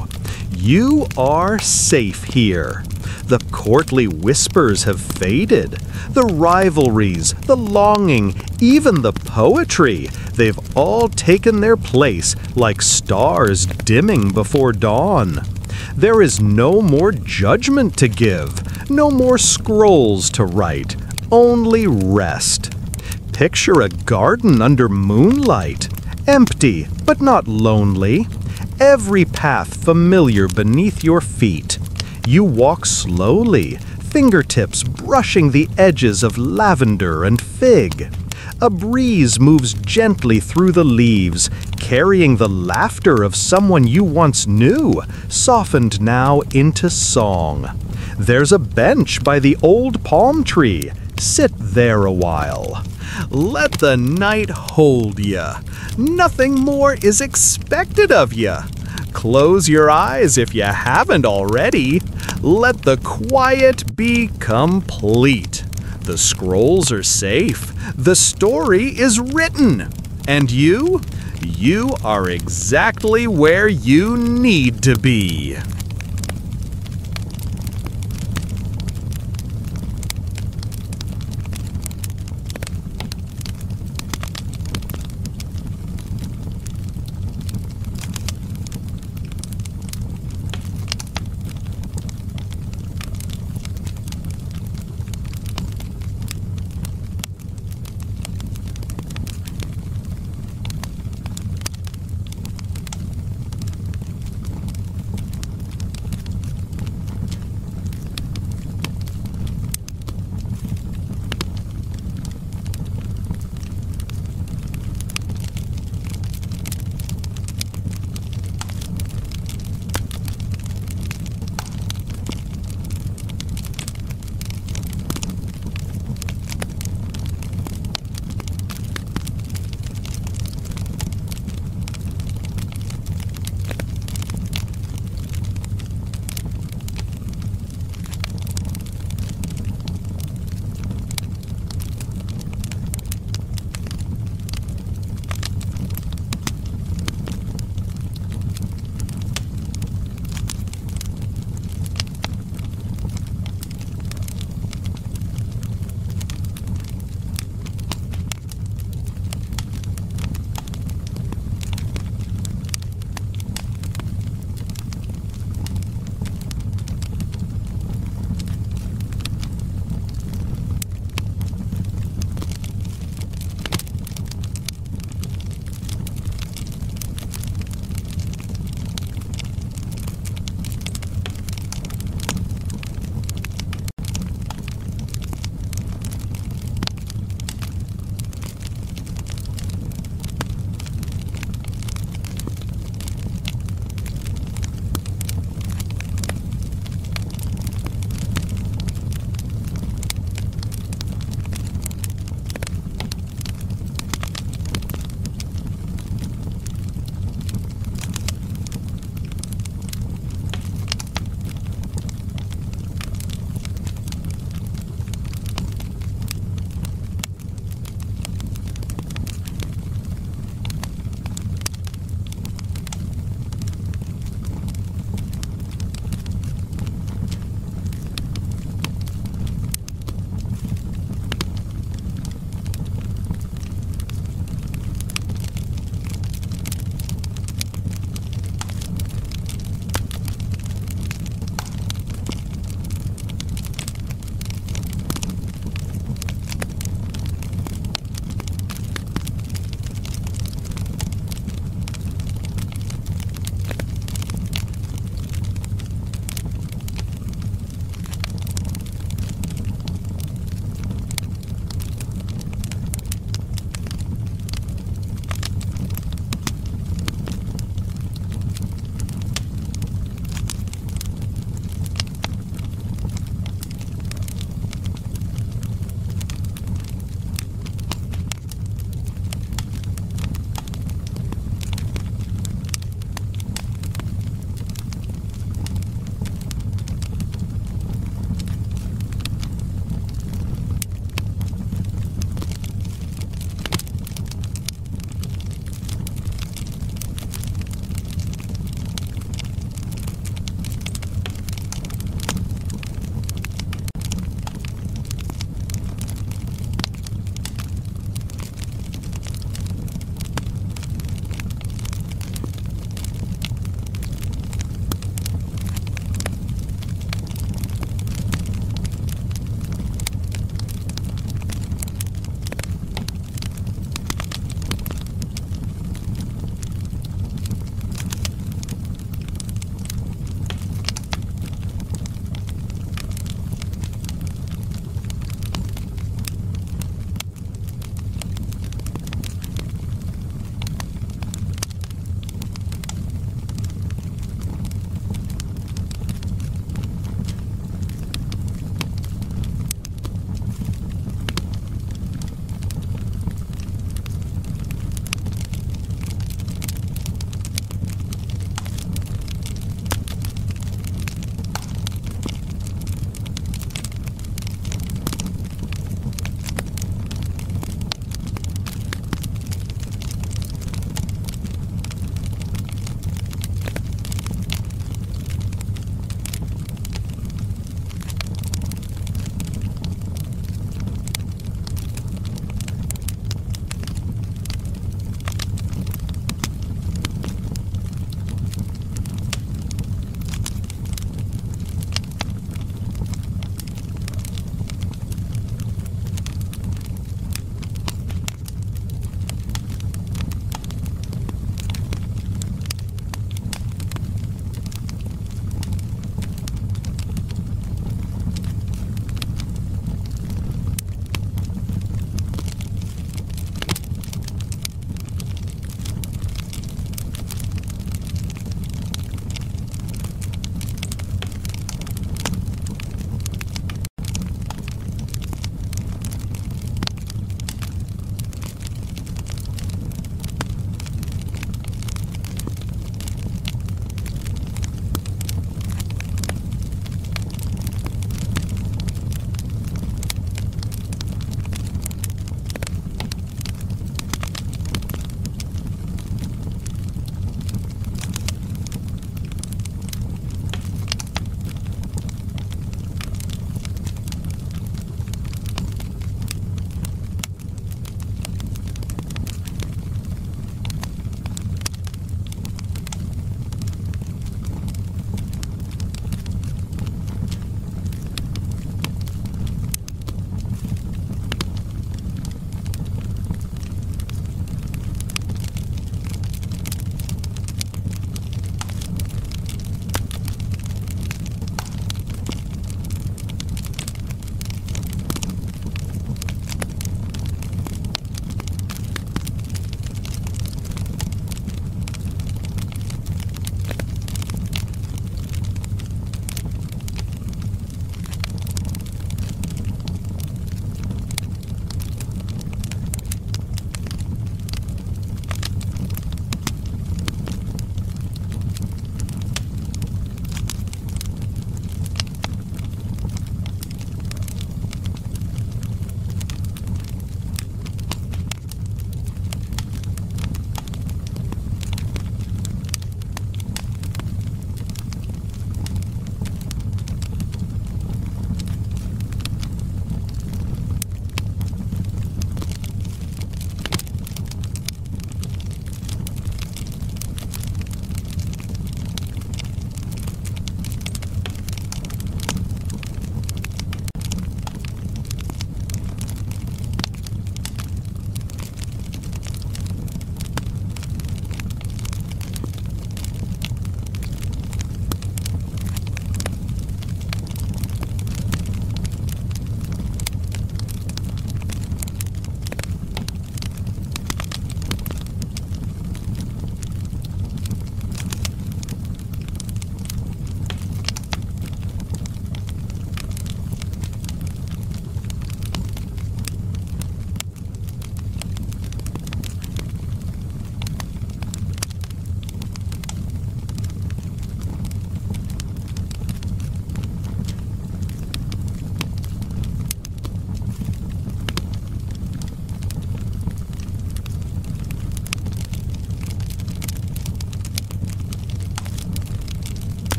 You are safe here. The courtly whispers have faded. The rivalries, the longing, even the poetry, they've all taken their place like stars dimming before dawn. There is no more judgment to give, no more scrolls to write, only rest. Picture a garden under moonlight, empty but not lonely. Every path familiar beneath your feet. You walk slowly, fingertips brushing the edges of lavender and fig. A breeze moves gently through the leaves, carrying the laughter of someone you once knew, softened now into song. There's a bench by the old palm tree. Sit there a while. Let the night hold ya. Nothing more is expected of ya. Close your eyes if you haven't already. Let the quiet be complete. The scrolls are safe. The story is written. And you? You are exactly where you need to be.